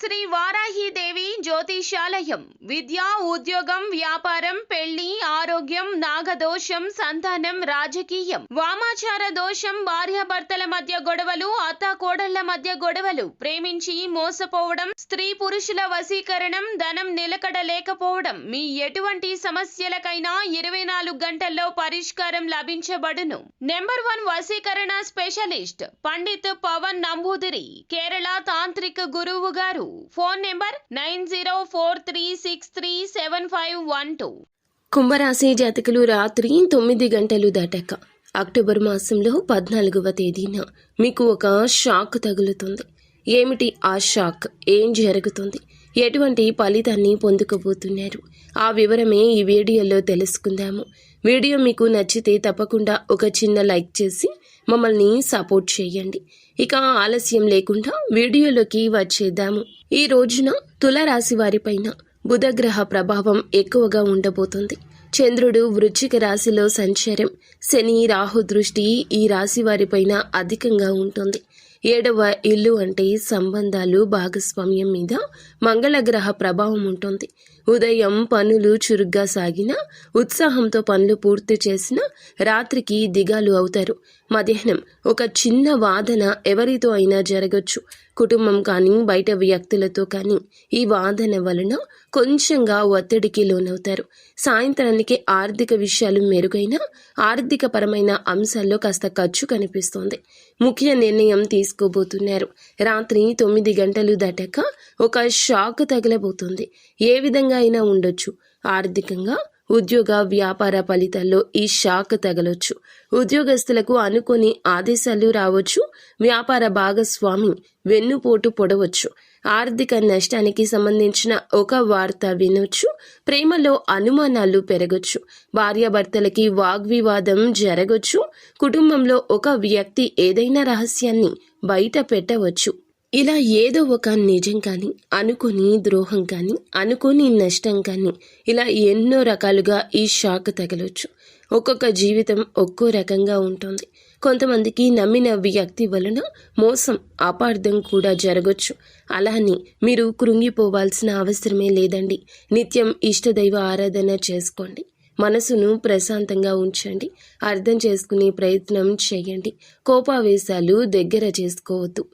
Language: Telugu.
శ్రీ వారాహిదేవి జ్యోతిషాలయం. విద్య, ఉద్యోగం, వ్యాపారం, పెళ్లి, ఆరోగ్యం, నాగదోషం, సంతానం, రాజకీయం, వామాచార దోషం, భార్యాభర్తల మధ్య గొడవలు, అత్తాకోడళ్ల మధ్య గొడవలు, ప్రేమించి మోసపోవడం, స్త్రీ పురుషుల వశీకరణం, ధనం నిలకడ లేకపోవడం, మీ ఎటువంటి సమస్యలకైనా 24 గంటల్లో పరిష్కారం లభించబడును. నెంబర్ 1 వశీకరణ స్పెషలిస్ట్ పండిత్ పవన్ నంబూదిరి, కేరళ తాంత్రిక గురువు గారు. Phone number 9043637512. కుంభరాశి జాతకులు రాత్రి 9 గంటలు దాటాక అక్టోబర్ మాసంలో 14వ తేదీన మీకు ఒక షాక్ తగులుతుంది. ఏమిటి ఆ షాక్? ఏం జరుగుతుంది? ఎటువంటి ఫలితాన్ని పొందుకోబోతున్నారు? ఆ వివరమే ఈ వీడియోలో తెలుసుకుందాము. వీడియో మీకు నచ్చితే తప్పకుండా ఒక చిన్న లైక్ చేసి మమ్మల్ని సపోర్ట్ చేయండి. ఇక ఆలస్యం లేకుండా వీడియోలోకి వచ్చేద్దాము. ఈ రోజున తులారాశి వారిపైన బుధగ్రహ ప్రభావం ఎక్కువగా ఉండబోతుంది. చంద్రుడు వృశ్చిక రాశిలో సంచారం, శని రాహు దృష్టి ఈ రాశి వారిపైన అధికంగా ఉంటుంది. 7వ ఇల్లు అంటే సంబంధాలు, భాగస్వామ్యం మీద మంగళగ్రహ ప్రభావం ఉంటుంది. ఉదయం పనులు చురుగ్గా సాగినా, ఉత్సాహంతో పనులు పూర్తి చేసినా రాత్రికి దిగాలు అవుతారు. మధ్యాహ్నం ఒక చిన్న వాదన ఎవరితో అయినా జరగచ్చు. కుటుంబం కానీ బయట వ్యక్తులతో కానీ ఈ వాదన వలన కొంచెంగా ఒత్తిడికి లోనవుతారు. సాయంత్రానికి ఆర్థిక విషయాలు మెరుగైనా ఆర్థిక పరమైన అంశాల్లో కాస్త ఖర్చు కనిపిస్తోంది. ముఖ్య నిర్ణయం తీసుకోబోతున్నారు. రాత్రి 9 గంటలు దాటాక ఒక షాక్ తగలబోతుంది. ఏ విధంగా అయినా ఉండొచ్చు. ఆర్థికంగా, ఉద్యోగ వ్యాపార ఫలితాల్లో ఈ షాక్ తగలొచ్చు. ఉద్యోగస్తులకు అనుకోని ఆదేశాలు రావచ్చు. వ్యాపార భాగస్వామి వెన్నుపోటు పొడవచ్చు. ఆర్థిక నష్టానికి సంబంధించిన ఒక వార్త వినొచ్చు. ప్రేమలో అనుమానాలు పెరగొచ్చు. భార్యాభర్తలకి వాగ్వివాదం జరగొచ్చు. కుటుంబంలో ఒక వ్యక్తి ఏదైనా రహస్యాన్ని బయట పెట్టవచ్చు. ఇలా ఏదో ఒక నిజం కానీ, అనుకోని ద్రోహం కానీ, అనుకోని నష్టం కానీ, ఇలా ఎన్నో రకాలుగా ఈ షాక్ తగలొచ్చు. ఒక్కొక్క జీవితం ఒక్కో రకంగా ఉంటుంది. కొంతమందికి నమ్మిన వ్యక్తి వలన మోసం, అపార్థం కూడా జరగొచ్చు. అలానే మీరు కృంగిపోవాల్సిన అవసరమే లేదండి. నిత్యం ఇష్టదైవ ఆరాధన చేసుకోండి. మనసును ప్రశాంతంగా ఉంచండి. అర్థం చేసుకునే ప్రయత్నం చేయండి. కోపావేశాలు దగ్గర చేసుకోవద్దు.